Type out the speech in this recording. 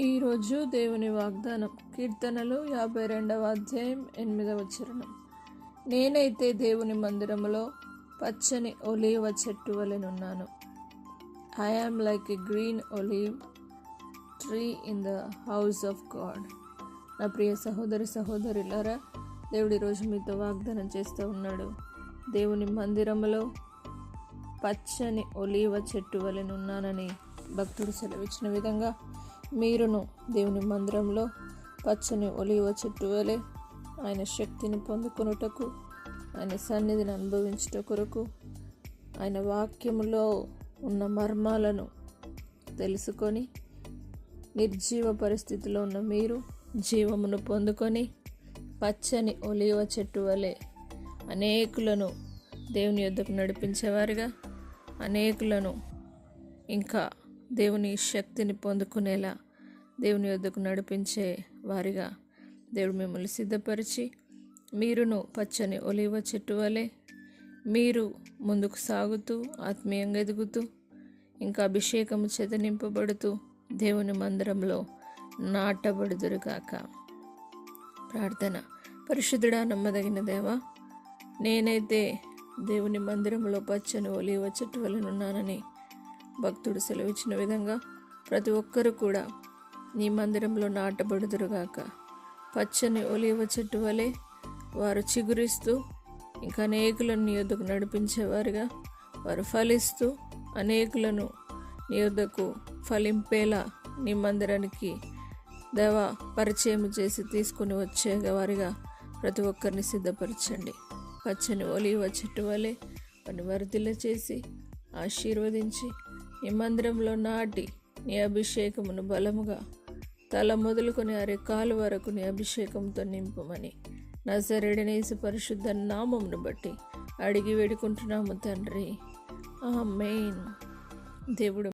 ఈరోజు దేవుని వాగ్దానం కీర్తనలు 52వ అధ్యాయం 8వ వచనం. నేనైతే దేవుని మందిరములో పచ్చని ఒలీవ చెట్టు వలెనున్నాను. I am like a green olive tree in the house of God. నా ప్రియ సహోదరి సహోదరులారా, దేవుడి రోజు మీతో వాగ్దానం చేస్తూ ఉన్నాడు. దేవుని మందిరములో పచ్చని ఒలీవ చెట్టు వలెనున్నానని భక్తుడు సెలవిచ్చిన విధంగా మీరును దేవుని మందిరంలో పచ్చని ఒలీవ చెట్టు వలె ఆయన శక్తిని పొందుకొనుటకు, ఆయన సన్నిధిని అనుభవించుట కొరకు, ఆయన వాక్యములో ఉన్న మర్మాలను తెలుసుకొని నిర్జీవ పరిస్థితిలో ఉన్న మీరు జీవమును పొందుకొని పచ్చని ఒలీవ చెట్టు వలె అనేకులను దేవుని యొద్దకు నడిపించేవారుగా, అనేకులను ఇంకా దేవుని శక్తిని పొందుకునేలా దేవుని యొద్దకు నడిపించే వారిగా దేవుడు మిమ్మల్ని సిద్ధపరిచి, మీరును పచ్చని ఒలీవ చెట్టు వలె మీరు ముందుకు సాగుతూ ఆత్మీయంగా ఎదుగుతూ ఇంకా అభిషేకము చేత నింపబడుతూ దేవుని మందిరంలో నాటబడుదురుగాక. ప్రార్థన. పరిశుద్ధుడా, నమ్మదగిన దేవా, నేనైతే దేవుని మందిరంలో పచ్చని ఒలీవ చెట్టు వలెనున్నానని భక్తుడు సెలవిచ్చిన విధంగా ప్రతి ఒక్కరూ కూడా నీ మందిరంలో నాటబడుదురుగాక. పచ్చని ఒలీవ చెట్టు వలె వారు చిగురిస్తూ ఇంకా అనేకులను నీ యొద్దకు నడిపించేవారుగా, వారు ఫలిస్తూ అనేకులను నీ యొద్దకు ఫలింపేలా నీ మందిరానికి దేవా పరిచయం చేసి తీసుకుని వచ్చే వారిగా ప్రతి ఒక్కరిని సిద్ధపరచండి. పచ్చని ఒలీవ చెట్టు వలె వారిని వర్ధిల్ల చేసి ఆశీర్వదించి నీ మందిరంలో నాటి నీ అభిషేకమును బలముగా తల మొదలుకొని అరెకాలు వరకు నీ అభిషేకంతో నింపమని నజరేయుడైన యేసు పరిశుద్ధ నామమును బట్టి అడిగి వేడుకుంటున్నాము తండ్రి. ఆమేన్. దేవుడు